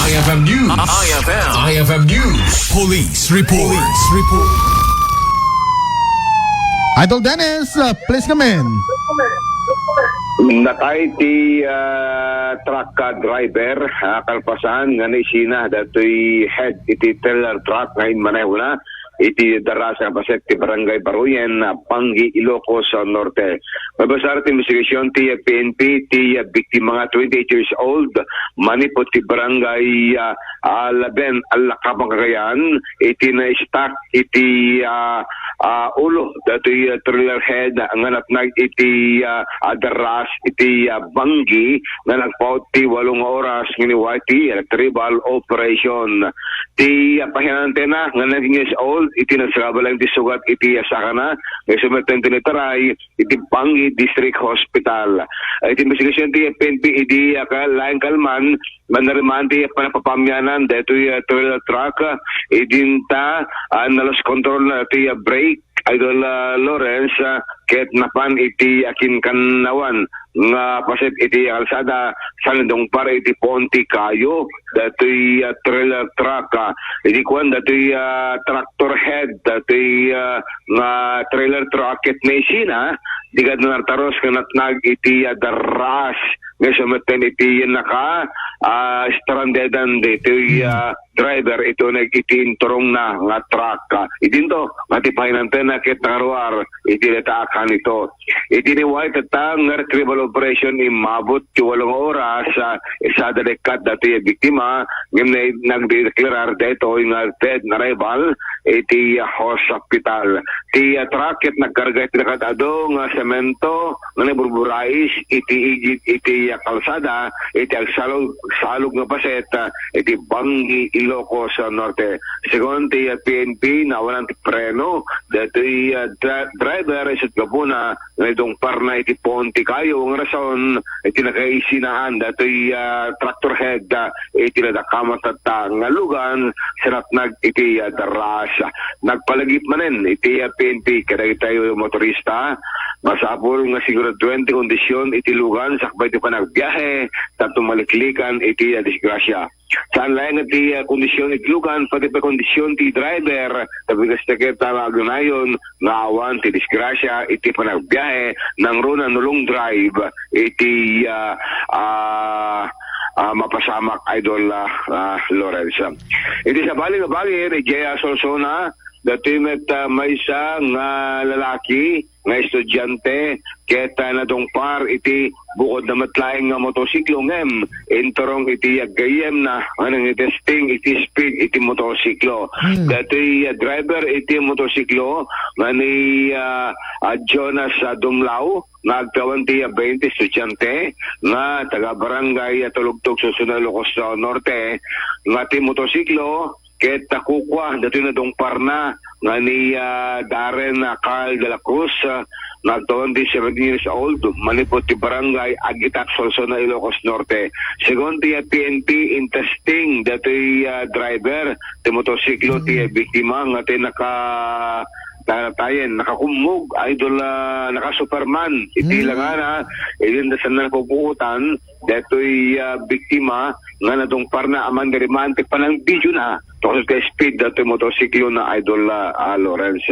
IFM News. IFM News. Police Report. Idol Dennis, please come in. Nakay ti truck driver kalpasan nga naisina datoy head iti trailer truck ngayon manehuna iti darasa paset ti barangay Baruyen Panggi Ilocos Norte. Mabasar ti investigasyon ti PNP ti biktima nga 28 years old manipot ti barangay Laben Alakabang Cagayan iti na stock iti ulo datoy trailer head nga natnag iti daras iti Banggi nga nagpaut ti 8 oras nginiwa ti retrieval operation ti pahinantena nga 9 years old iti nagsagabalang ti sugat iti sakana may sumertente ni Taray iti Banggi District Hospital. Iti investigasyon ti PNP iti laing kalman manariman ti panapapamyanan detoy trailer truck idinta nalos control na ti brake Idol Lawrence ket napan iti akin kanawan nga paset iti alsada sanadong para iti Ponte Cayo datoy trailer truck iti kuan datoy tractor head datoy nga trailer truck ket naisina digad nartaros kanatnag iti daras nga sumeten iti naka strandedan ditoy driver ito nag-itinturong na nga truck. Idinto, matipahinantin na kit naruar, itinataakan ito. Itiniway tatang nga retrieval operation imabot 8 oras isa dalikat dati yung biktima ngayon nagdeklarar dito yung dead na rival iti hospital. Ti truck it nagkarga iti nakatado nga semento nga naburburais iti kalsada iti salog nga paset iti Banggi Ilocos Norte. Segon ti PNP na walang ti preno datoy driver isat gabuna nga itong parna iti Ponte Cayo ang rason iti nakaisinahan datoy tractor head iti nadakamat at ngalugan sinatnag iti daras nagpalagip manen iti PNP kada tayo motorista masapol nga siguro 20 kondisyon iti lugan sakbay iti panagbiyahe tapos maliklikan iti disgrasya. Saan lang iti kondisyon iti lugan pati pa kondisyon ti driver tapi kastakit agunayon nga awan ti disgrasya iti panagbiyahe ng runa nulong drive iti mapasamak Idol Lawrence. Iti sa bali Jaya Solsona dati met may isa nga lalaki nga estudyante keta na dongpar iti bukod na matlaing nga motosiklo ngem entorong iti gayem na anong testing iti speed iti motosiklo. Dati driver iti motosiklo nga ni Jonas Dumlao nagtawan ti 20 estudyante nga taga barangay Tulugtog Susunod Ilocos Norte nga ti motosiklo ket takukwa dati na dongpar na nga ni Darren Carl de la Cruz nagtawan di 17 years old manipot ti barangay Agitak Solsona Ilocos Norte. Segon ti PNP in testing dati driver ti motosiklo ti biktima nga ti tayen nakakumog Idol naka-superman iti langana idin da sana pupuutan detoy biktima nga natong parna aman deriman ti panang video na tungkol kay speed detoy motosiklo na Idol Lawrence.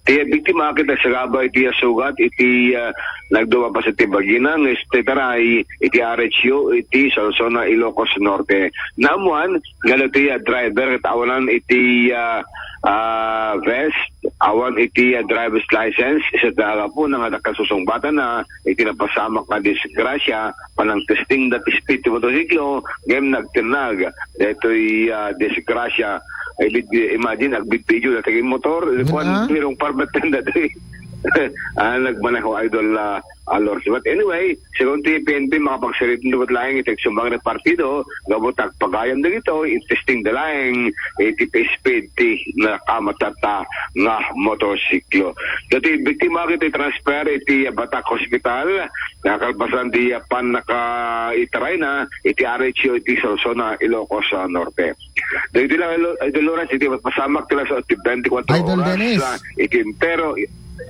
Ti biktima kita sagabay iti sugat iti nagduwa pa sa Tibagina ng Taray iti RHU iti Solsona Ilocos Norte. Namuan nga ti driver tawanan iti vest awan iti driver's license isa dala po nga nakasusungbatan na iti napasamak na disgrasya panang testing that speed ti motosiklo game nagtinag detoy disgrasya imagine nagbidbidyo na taging motor kung pirong parbaten datoy nagmaneho Idol Lawrence. But anyway, según ti PNP makapagsalit ng laing iteksyon mga partido gabutak pagayam na ito testing the laing iti speed ti nakamatata nga motosiklo. Dati biktima iti transfer iti Batak Hospital nakalpasan ti pan naka-itaray na iti RHU iti Solsona Ilocos Norte. Dito lang Idol Lawrence iti pasamak tila sa 24 Idol oras Dennis. iti pero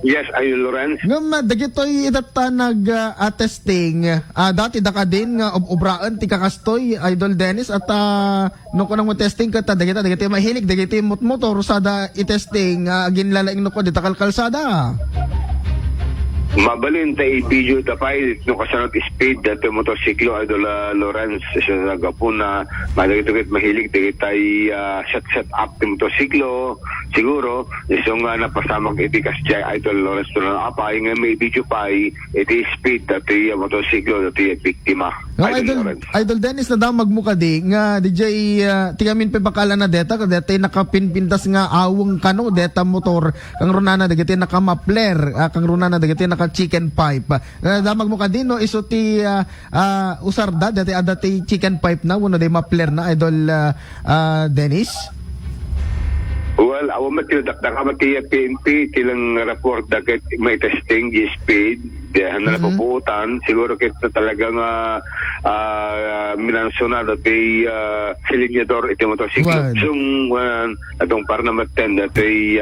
Yes, Idol Lawrence. Nga dagitoy itata nag-testing. Dati daka din nga obraan ti kakastoy Idol Dennis at no ko nang mo testing ka ta dagiti mahilig dagiti motor sada i-testing ginlalaing no ko dita kalsada. Mabalin tayo video the pilot no kasanot speed dati motorsiklo Idol Lawrence siya nagapon na madagit mahilig dagiti set up ti motorsiklo siguro isong napasamag iti kasjay Idol Lawrence na apay nga may video pa iti speed dati motorsiklo dati biktima Idol Dennis na daw magmuka di nga DJ tigamin pe bakala na deta kadete nakapinpintas nga awong kano deta motor kang runana dagiti nakamapler kang runana dagiti naka chicken pipe da magmuka din no iso ti usarda dati chicken pipe na wano day mapler na Idol Dennis. Well, awa matildakdak mati PNP tilang report dagit may testing di speed diyan na napuputan siguro kita talagang minansona dati silinyador iti motorsiklo sung atong para na maten dati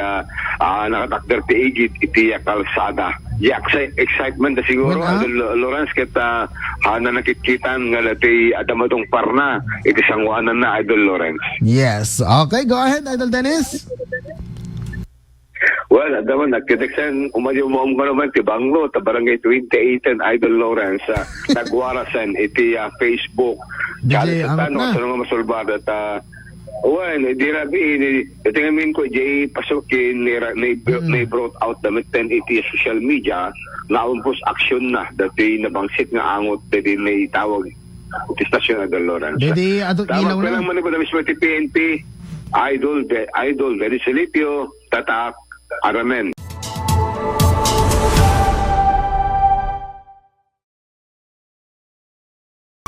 nakatakder ti agit iti kalsada excitement da siguro Lawrence kita na nakikitan nga dati adamatong parna iti sangwanan na Idol Lawrence. Yes, okay, go ahead Idol Dennis. Well, daman nagkiteksan umadyo mo ka naman ti Banglo ta barangay 28 Idol Lawrence nagwarasan iti Facebook kali sa tanong sa nga masulbada ta di rabi iti ngamin ko jay pasukin ni brought out the 10 iti social media na umpos action na dati nabangsit nga angot dati may tawag iti stasyon Idol Lawrence dati adot ilaw na lang man ko na mismo iti PNP Idol Verisilipio Tatak Aramen